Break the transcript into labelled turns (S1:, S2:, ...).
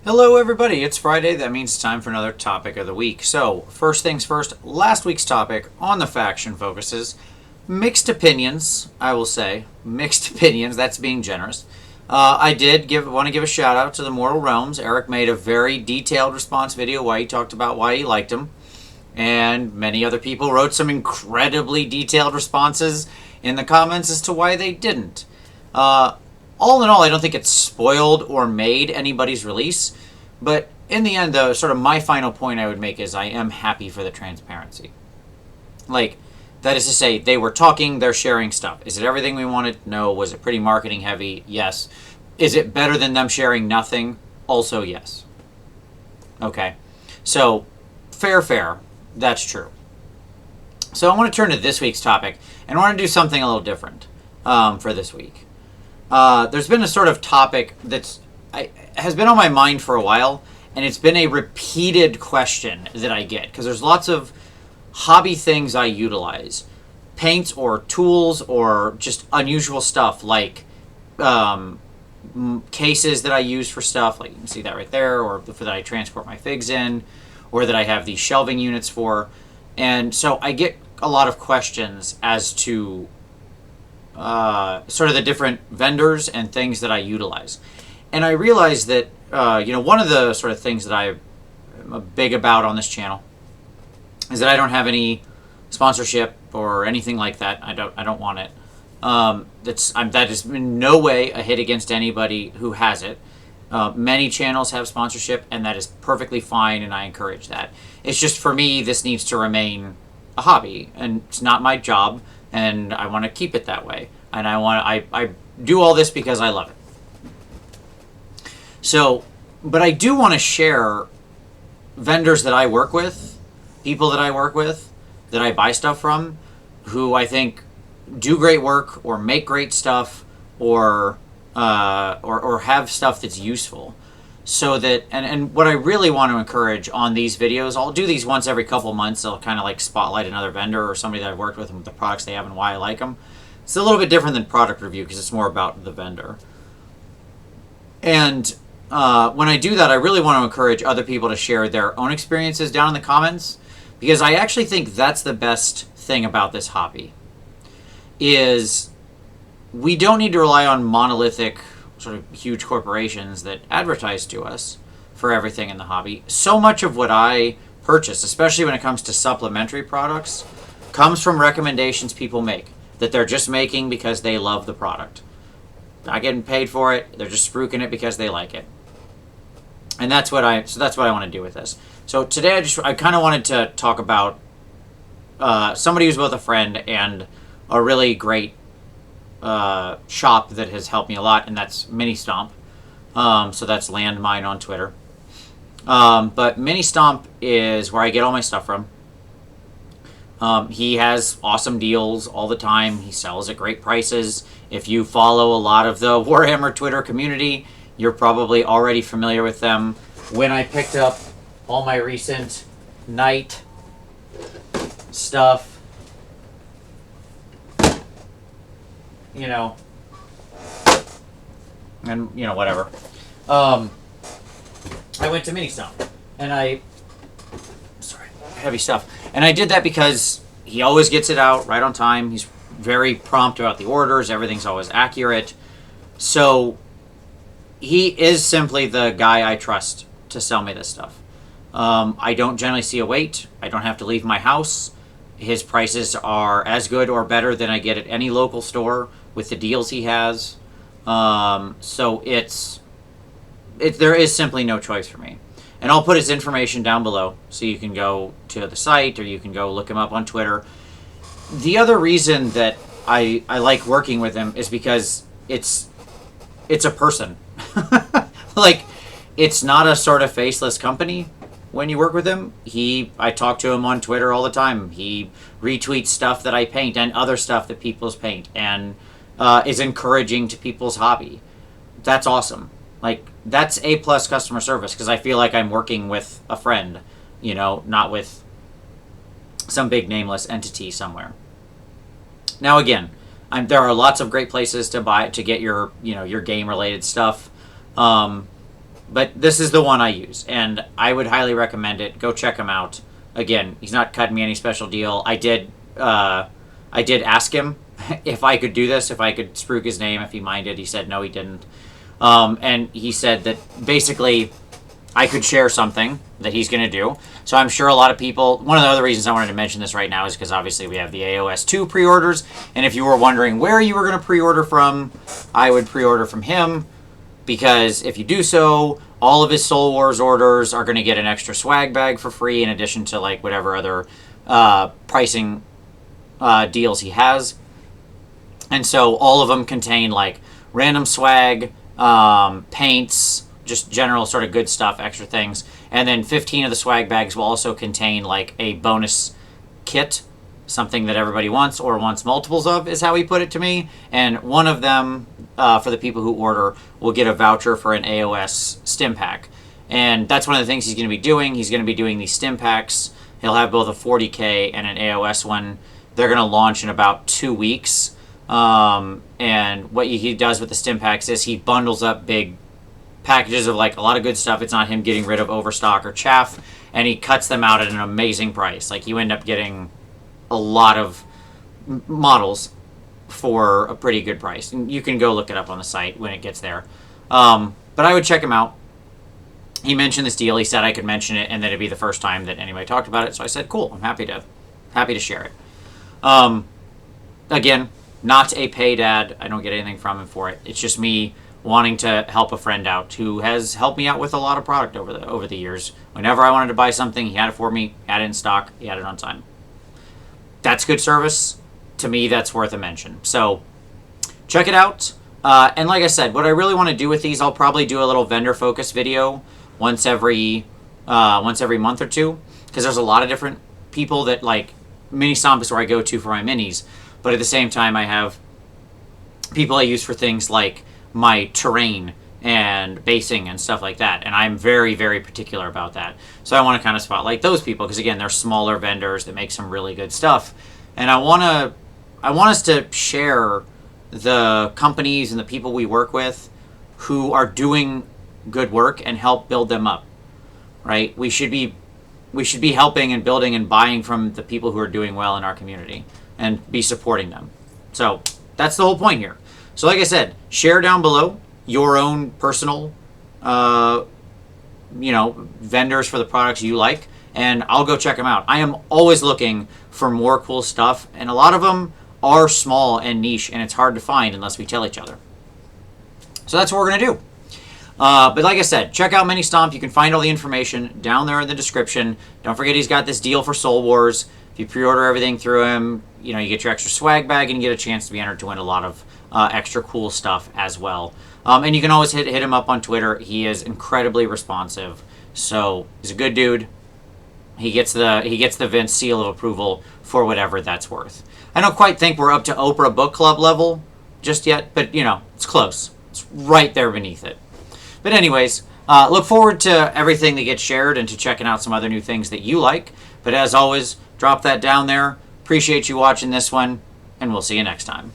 S1: Hello, everybody. It's Friday. That means it's time for another topic of the week. So, first things first, last week's topic on the faction focuses mixed opinions, I will say. Mixed opinions, that's being generous. I did want to give a shout out to the Mortal Realms. Eric made a very detailed response video where he talked about why he liked him. And many other people wrote some incredibly detailed responses in the comments as to why they didn't. All in all, I don't think it's spoiled or made anybody's release. But in the end, though, sort of my final point I would make is I am happy for the transparency. Like, that is to say, they were talking, they're sharing stuff. Is it everything we wanted? No. Was it pretty marketing heavy? Yes. Is it better than them sharing nothing? Also, yes. Okay. So, fair. That's true. So I want to turn to this week's topic, and I want to do something a little different for this week. There's been a sort of topic has been on my mind for a while, and it's been a repeated question that I get, because there's lots of hobby things I utilize. Paints or tools or just unusual stuff like cases that I use for stuff, like you can see that right there, or that I transport my figs in, or that I have these shelving units for. And so I get a lot of questions as to sort of the different vendors and things that I utilize. And I realize that, one of the sort of things that I'm big about on this channel is that I don't have any sponsorship or anything like that. I don't want it. That is in no way a hit against anybody who has it. Many channels have sponsorship, and that is perfectly fine, and I encourage that. It's just, for me, this needs to remain a hobby, and it's not my job, and I want to keep it that way. And I do all this because I love it. So, but I do want to share vendors that I work with, people that I work with, that I buy stuff from, who I think do great work or make great stuff or have stuff that's useful. So that, and what I really want to encourage on these videos, I'll do these once every couple months. I'll kind of like spotlight another vendor or somebody that I've worked with and the products they have and why I like them. It's a little bit different than product review because it's more about the vendor. And when I do that, I really want to encourage other people to share their own experiences down in the comments, because I actually think that's the best thing about this hobby, is we don't need to rely on monolithic sort of huge corporations that advertise to us for everything in the hobby. So much of what I purchase, especially when it comes to supplementary products, comes from recommendations people make that they're just making because they love the product. Not getting paid for it, they're just spruiking it because they like it. And that's what I want to do with this. So today I kind of wanted to talk about somebody who's both a friend and a really great shop that has helped me a lot, and that's Ministomp. So that's Landmine on Twitter. But Ministomp is where I get all my stuff from. He has awesome deals all the time. He sells at great prices. If you follow a lot of the Warhammer Twitter community, you're probably already familiar with them. When I picked up all my recent Knight stuff, and whatever, I went to Ministomp, and heavy stuff, and I did that because he always gets it out right on time. He's very prompt about the orders. Everything's always accurate. So he is simply the guy I trust to sell me this stuff. I don't generally see a wait. I don't have to leave my house. His prices are as good or better than I get at any local store with the deals he has. So there is simply no choice for me. And I'll put his information down below so you can go to the site or you can go look him up on Twitter. The other reason that I like working with him is because it's a person. Like, it's not a sort of faceless company when you work with him. I talk to him on Twitter all the time. He retweets stuff that I paint and other stuff that people's paint, and is encouraging to people's hobby. That's awesome. Like, that's A+ customer service, because I feel like I'm working with a friend, not with some big nameless entity somewhere. Now, again, there are lots of great places to get your game related stuff. But this is the one I use, and I would highly recommend it. Go check him out. Again, he's not cutting me any special deal. I did ask him if I could do this, if I could spruik his name, if he minded. He said no, he didn't. And he said that basically I could share something that he's going to do. So I'm sure a lot of people, one of the other reasons I wanted to mention this right now is because obviously we have the AOS 2 pre-orders. And if you were wondering where you were going to pre-order from, I would pre-order from him. Because if you do so, all of his Soul Wars orders are going to get an extra swag bag for free in addition to like whatever other pricing deals he has. And so all of them contain like random swag, paints, just general sort of good stuff, extra things. And then 15 of the swag bags will also contain like a bonus kit, something that everybody wants or wants multiples of, is how he put it to me. And one of them, for the people who order, will get a voucher for an AOS stim pack. And that's one of the things he's going to be doing. He's going to be doing these stim packs. He'll have both a 40K and an AOS one. They're going to launch in about 2 weeks. And what he does with the stim packs is he bundles up big packages of like a lot of good stuff. It's not him getting rid of overstock or chaff, and he cuts them out at an amazing price. Like you end up getting a lot of models for a pretty good price. And you can go look it up on the site when it gets there. But I would check him out. He mentioned this deal. He said I could mention it and that it'd be the first time that anybody talked about it. So I said, cool, I'm happy to share it. Again, not a paid ad. I don't get anything from him for it. It's just me wanting to help a friend out who has helped me out with a lot of product over the years. Whenever I wanted to buy something, he had it for me, had it in stock, he had it on time. That's good service. To me, that's worth a mention. So check it out. And like I said, what I really want to do with these, I'll probably do a little vendor focus video once every month or two, because there's a lot of different people that like Ministomp is where I go to for my minis, but at the same time I have people I use for things like my terrain and basing and stuff like that, and I'm very, very particular about that. So I want to kind of spotlight those people because again, they're smaller vendors that make some really good stuff, and I want us to share the companies and the people we work with who are doing good work and help build them up. Right? We should be helping and building and buying from the people who are doing well in our community and be supporting them. So that's the whole point here. So like I said, share down below your own personal, vendors for the products you like, and I'll go check them out. I am always looking for more cool stuff, and a lot of them are small and niche, and it's hard to find unless we tell each other. So that's what we're going to do. But like I said, check out Ministomp. You can find all the information down there in the description. Don't forget he's got this deal for Soul Wars. If you pre-order everything through him, you get your extra swag bag and you get a chance to be entered to win a lot of extra cool stuff as well. And you can always hit him up on Twitter. He is incredibly responsive. So he's a good dude. He gets the Vince seal of approval for whatever that's worth. I don't quite think we're up to Oprah Book Club level just yet, but it's close. It's right there beneath it. But anyways, look forward to everything that gets shared and to checking out some other new things that you like. But as always, drop that down there. Appreciate you watching this one, and we'll see you next time.